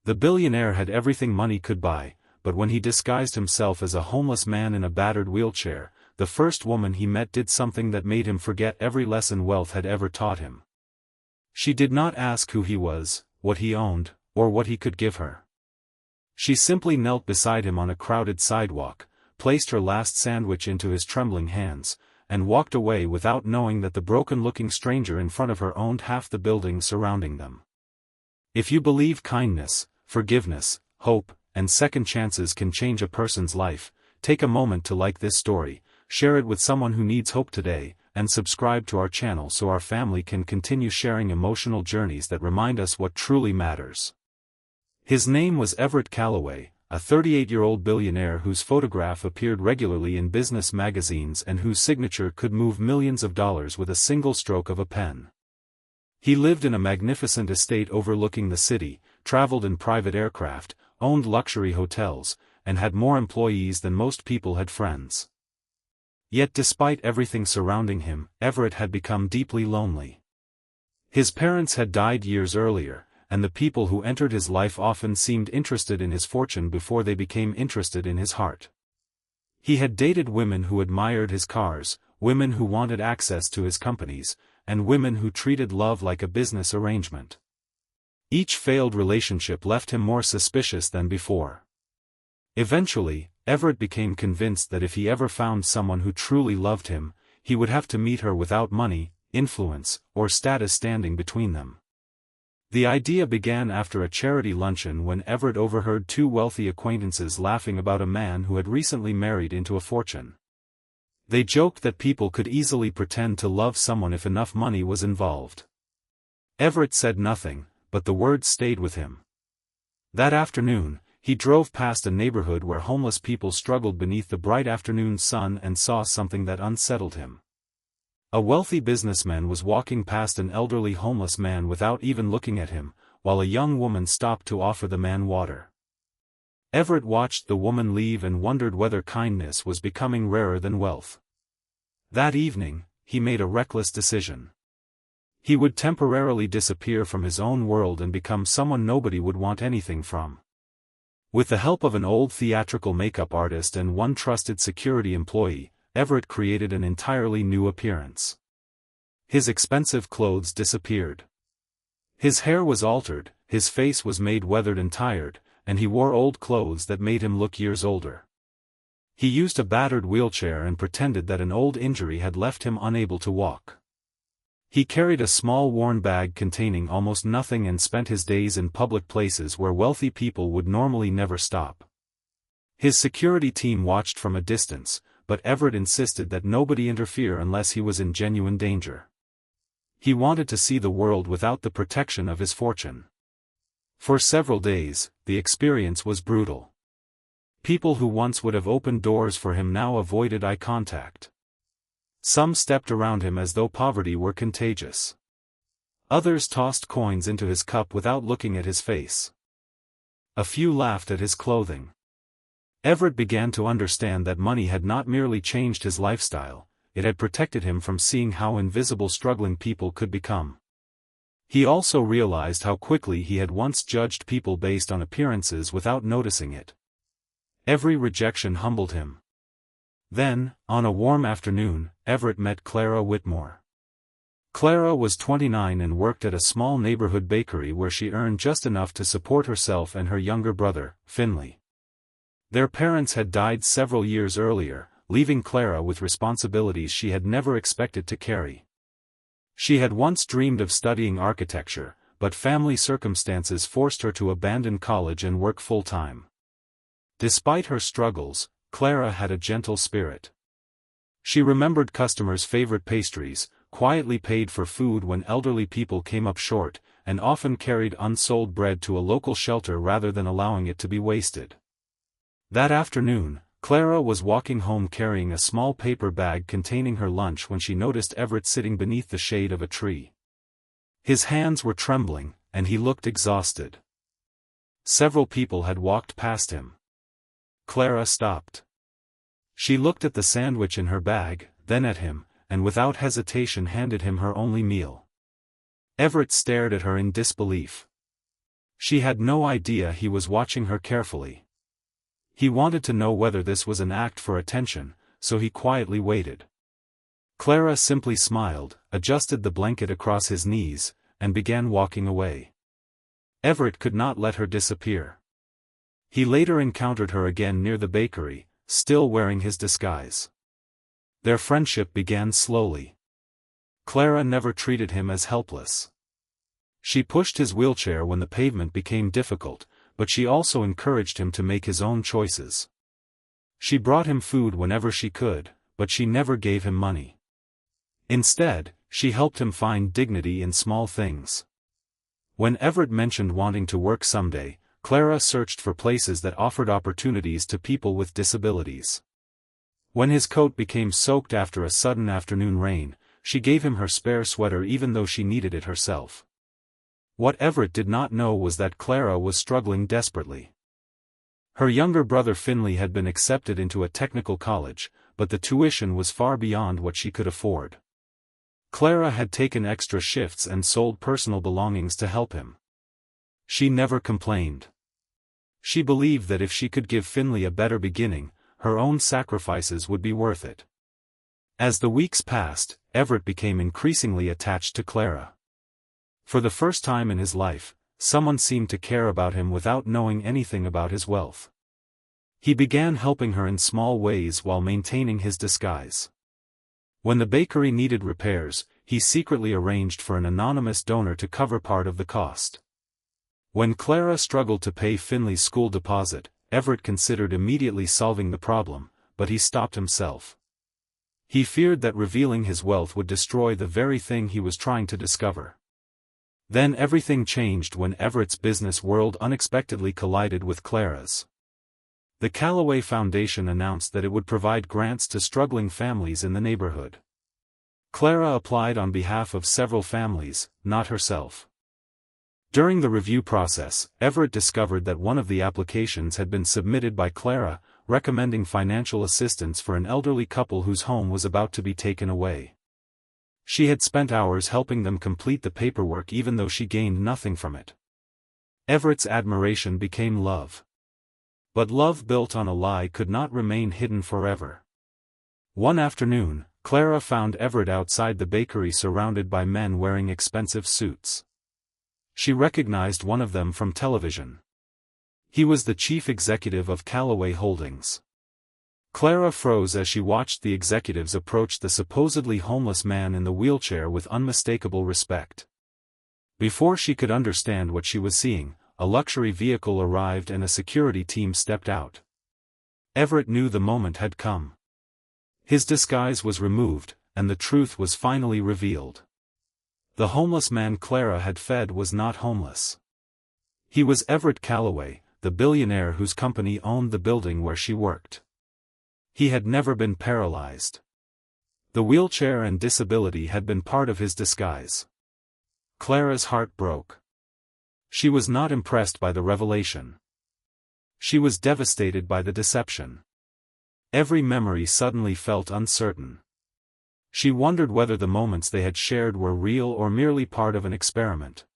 The billionaire had everything money could buy, but when he disguised himself as a homeless man in a battered wheelchair, the first woman he met did something that made him forget every lesson wealth had ever taught him. She did not ask who he was, what he owned, or what he could give her. She simply knelt beside him on a crowded sidewalk, placed her last sandwich into his trembling hands, and walked away without knowing that the broken-looking stranger in front of her owned half the building surrounding them. If you believe kindness, forgiveness, hope, and second chances can change a person's life, take a moment to like this story, share it with someone who needs hope today, and subscribe to our channel so our family can continue sharing emotional journeys that remind us what truly matters. His name was Everett Callaway, a 38-year-old billionaire whose photograph appeared regularly in business magazines and whose signature could move millions of dollars with a single stroke of a pen. He lived in a magnificent estate overlooking the city, traveled in private aircraft, owned luxury hotels, and had more employees than most people had friends. Yet despite everything surrounding him, Everett had become deeply lonely. His parents had died years earlier, and the people who entered his life often seemed interested in his fortune before they became interested in his heart. He had dated women who admired his cars, women who wanted access to his companies, and women who treated love like a business arrangement. Each failed relationship left him more suspicious than before. Eventually, Everett became convinced that if he ever found someone who truly loved him, he would have to meet her without money, influence, or status standing between them. The idea began after a charity luncheon when Everett overheard two wealthy acquaintances laughing about a man who had recently married into a fortune. They joked that people could easily pretend to love someone if enough money was involved. Everett said nothing, but the words stayed with him. That afternoon, he drove past a neighborhood where homeless people struggled beneath the bright afternoon sun and saw something that unsettled him. A wealthy businessman was walking past an elderly homeless man without even looking at him, while a young woman stopped to offer the man water. Everett watched the woman leave and wondered whether kindness was becoming rarer than wealth. That evening, he made a reckless decision. He would temporarily disappear from his own world and become someone nobody would want anything from. With the help of an old theatrical makeup artist and one trusted security employee, Everett created an entirely new appearance. His expensive clothes disappeared. His hair was altered, his face was made weathered and tired, and he wore old clothes that made him look years older. He used a battered wheelchair and pretended that an old injury had left him unable to walk. He carried a small worn bag containing almost nothing and spent his days in public places where wealthy people would normally never stop. His security team watched from a distance, but Everett insisted that nobody interfere unless he was in genuine danger. He wanted to see the world without the protection of his fortune. For several days, the experience was brutal. People who once would have opened doors for him now avoided eye contact. Some stepped around him as though poverty were contagious. Others tossed coins into his cup without looking at his face. A few laughed at his clothing. Everett began to understand that money had not merely changed his lifestyle, it had protected him from seeing how invisible struggling people could become. He also realized how quickly he had once judged people based on appearances without noticing it. Every rejection humbled him. Then, on a warm afternoon, Everett met Clara Whitmore. Clara was 29 and worked at a small neighborhood bakery where she earned just enough to support herself and her younger brother, Finley. Their parents had died several years earlier, leaving Clara with responsibilities she had never expected to carry. She had once dreamed of studying architecture, but family circumstances forced her to abandon college and work full-time. Despite her struggles, Clara had a gentle spirit. She remembered customers' favorite pastries, quietly paid for food when elderly people came up short, and often carried unsold bread to a local shelter rather than allowing it to be wasted. That afternoon, Clara was walking home carrying a small paper bag containing her lunch when she noticed Everett sitting beneath the shade of a tree. His hands were trembling, and he looked exhausted. Several people had walked past him. Clara stopped. She looked at the sandwich in her bag, then at him, and without hesitation handed him her only meal. Everett stared at her in disbelief. She had no idea he was watching her carefully. He wanted to know whether this was an act for attention, so he quietly waited. Clara simply smiled, adjusted the blanket across his knees, and began walking away. Everett could not let her disappear. He later encountered her again near the bakery, still wearing his disguise. Their friendship began slowly. Clara never treated him as helpless. She pushed his wheelchair when the pavement became difficult, but she also encouraged him to make his own choices. She brought him food whenever she could, but she never gave him money. Instead, she helped him find dignity in small things. When Everett mentioned wanting to work someday, Clara searched for places that offered opportunities to people with disabilities. When his coat became soaked after a sudden afternoon rain, she gave him her spare sweater even though she needed it herself. What Everett did not know was that Clara was struggling desperately. Her younger brother Finley had been accepted into a technical college, but the tuition was far beyond what she could afford. Clara had taken extra shifts and sold personal belongings to help him. She never complained. She believed that if she could give Finley a better beginning, her own sacrifices would be worth it. As the weeks passed, Everett became increasingly attached to Clara. For the first time in his life, someone seemed to care about him without knowing anything about his wealth. He began helping her in small ways while maintaining his disguise. When the bakery needed repairs, he secretly arranged for an anonymous donor to cover part of the cost. When Clara struggled to pay Finley's school deposit, Everett considered immediately solving the problem, but he stopped himself. He feared that revealing his wealth would destroy the very thing he was trying to discover. Then everything changed when Everett's business world unexpectedly collided with Clara's. The Callaway Foundation announced that it would provide grants to struggling families in the neighborhood. Clara applied on behalf of several families, not herself. During the review process, Everett discovered that one of the applications had been submitted by Clara, recommending financial assistance for an elderly couple whose home was about to be taken away. She had spent hours helping them complete the paperwork even though she gained nothing from it. Everett's admiration became love. But love built on a lie could not remain hidden forever. One afternoon, Clara found Everett outside the bakery surrounded by men wearing expensive suits. She recognized one of them from television. He was the chief executive of Callaway Holdings. Clara froze as she watched the executives approach the supposedly homeless man in the wheelchair with unmistakable respect. Before she could understand what she was seeing, a luxury vehicle arrived and a security team stepped out. Everett knew the moment had come. His disguise was removed, and the truth was finally revealed. The homeless man Clara had fed was not homeless. He was Everett Callaway, the billionaire whose company owned the building where she worked. He had never been paralyzed. The wheelchair and disability had been part of his disguise. Clara's heart broke. She was not impressed by the revelation. She was devastated by the deception. Every memory suddenly felt uncertain. She wondered whether the moments they had shared were real or merely part of an experiment.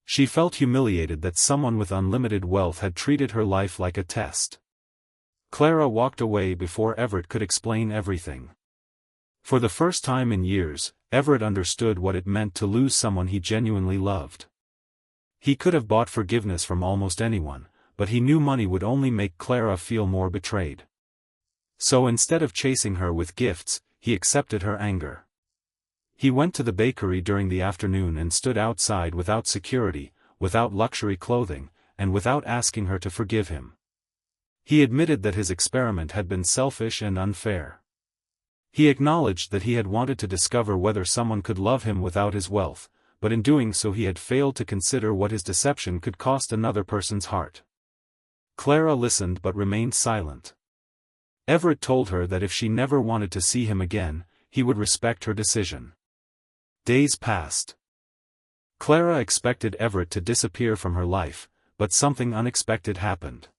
She felt humiliated that someone with unlimited wealth had treated her life like a test. Clara walked away before Everett could explain everything. For the first time in years, Everett understood what it meant to lose someone he genuinely loved. He could have bought forgiveness from almost anyone, but he knew money would only make Clara feel more betrayed. So instead of chasing her with gifts, he accepted her anger. He went to the bakery during the afternoon and stood outside without security, without luxury clothing, and without asking her to forgive him. He admitted that his experiment had been selfish and unfair. He acknowledged that he had wanted to discover whether someone could love him without his wealth, but in doing so he had failed to consider what his deception could cost another person's heart. Clara listened but remained silent. Everett told her that if she never wanted to see him again, he would respect her decision. Days passed. Clara expected Everett to disappear from her life, but something unexpected happened.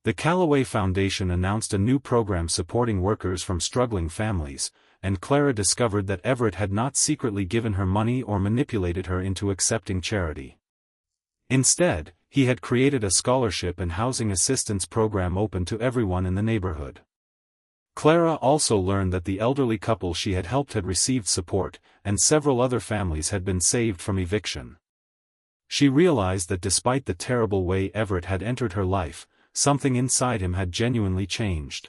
The Callaway Foundation announced a new program supporting workers from struggling families, and Clara discovered that Everett had not secretly given her money or manipulated her into accepting charity. Instead, he had created a scholarship and housing assistance program open to everyone in the neighborhood. Clara also learned that the elderly couple she had helped had received support, and several other families had been saved from eviction. She realized that despite the terrible way Everett had entered her life, something inside him had genuinely changed.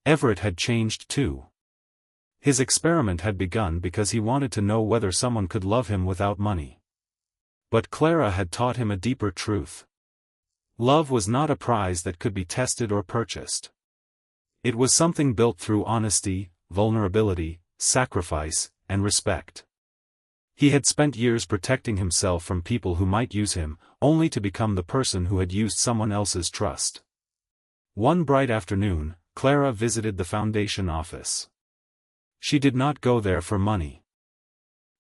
Everett had changed too. His experiment had begun because he wanted to know whether someone could love him without money. But Clara had taught him a deeper truth. Love was not a prize that could be tested or purchased. It was something built through honesty, vulnerability, sacrifice, and respect. He had spent years protecting himself from people who might use him, only to become the person who had used someone else's trust. One bright afternoon, Clara visited the foundation office. She did not go there for money.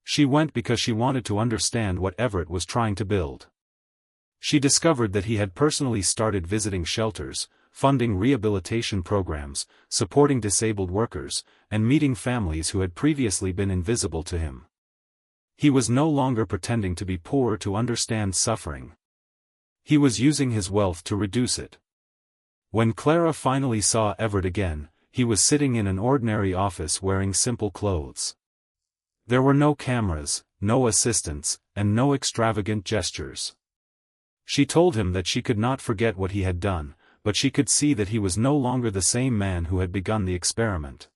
She went because she wanted to understand what Everett was trying to build. She discovered that he had personally started visiting shelters, funding rehabilitation programs, supporting disabled workers, and meeting families who had previously been invisible to him. He was no longer pretending to be poor to understand suffering. He was using his wealth to reduce it. When Clara finally saw Everett again, he was sitting in an ordinary office wearing simple clothes. There were no cameras, no assistants, and no extravagant gestures. She told him that she could not forget what he had done, but she could see that he was no longer the same man who had begun the experiment.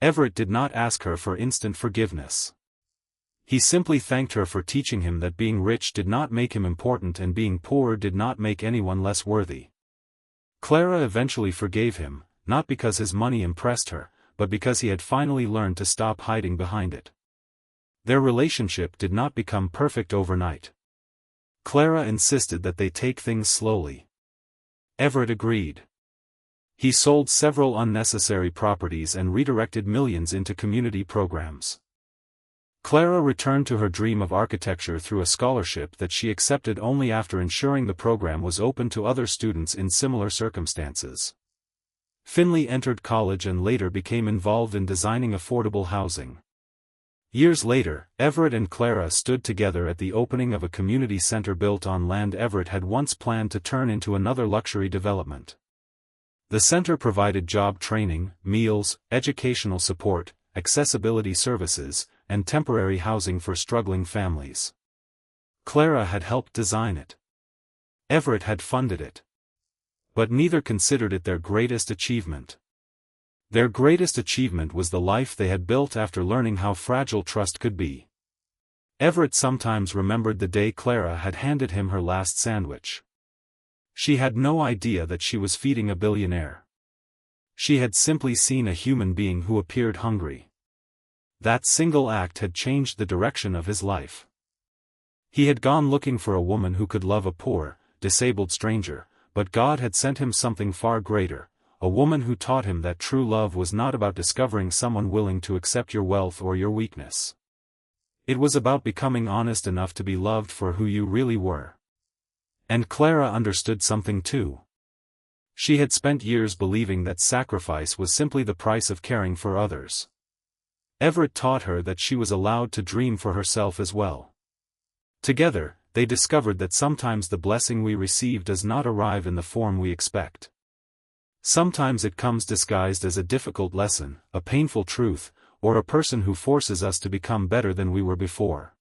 Everett did not ask her for instant forgiveness. He simply thanked her for teaching him that being rich did not make him important and being poor did not make anyone less worthy. Clara eventually forgave him, not because his money impressed her, but because he had finally learned to stop hiding behind it. Their relationship did not become perfect overnight. Clara insisted that they take things slowly. Everett agreed. He sold several unnecessary properties and redirected millions into community programs. Clara returned to her dream of architecture through a scholarship that she accepted only after ensuring the program was open to other students in similar circumstances. Finley entered college and later became involved in designing affordable housing. Years later, Everett and Clara stood together at the opening of a community center built on land Everett had once planned to turn into another luxury development. The center provided job training, meals, educational support, accessibility services, and temporary housing for struggling families. Clara had helped design it. Everett had funded it. But neither considered it their greatest achievement. Their greatest achievement was the life they had built after learning how fragile trust could be. Everett sometimes remembered the day Clara had handed him her last sandwich. She had no idea that she was feeding a billionaire. She had simply seen a human being who appeared hungry. That single act had changed the direction of his life. He had gone looking for a woman who could love a poor, disabled stranger, but God had sent him something far greater. A woman who taught him that true love was not about discovering someone willing to accept your wealth or your weakness. It was about becoming honest enough to be loved for who you really were. And Clara understood something too. She had spent years believing that sacrifice was simply the price of caring for others. Everett taught her that she was allowed to dream for herself as well. Together, they discovered that sometimes the blessing we receive does not arrive in the form we expect. Sometimes it comes disguised as a difficult lesson, a painful truth, or a person who forces us to become better than we were before.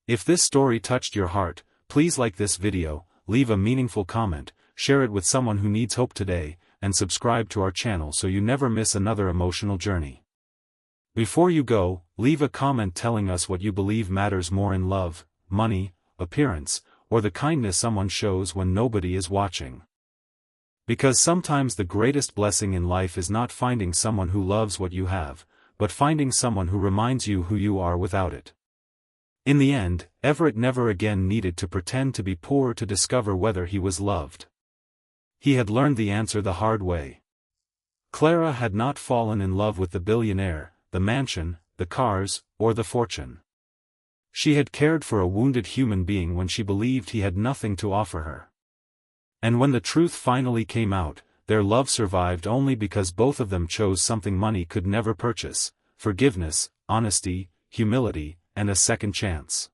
If this story touched your heart, please like this video, leave a meaningful comment, share it with someone who needs hope today, and subscribe to our channel so you never miss another emotional journey. Before you go, leave a comment telling us what you believe matters more in love, money, appearance, or the kindness someone shows when nobody is watching. Because sometimes the greatest blessing in life is not finding someone who loves what you have, but finding someone who reminds you who you are without it. In the end, Everett never again needed to pretend to be poor to discover whether he was loved. He had learned the answer the hard way. Clara had not fallen in love with the billionaire, the mansion, the cars, or the fortune. She had cared for a wounded human being when she believed he had nothing to offer her. And when the truth finally came out, their love survived only because both of them chose something money could never purchase: forgiveness, honesty, humility, and a second chance.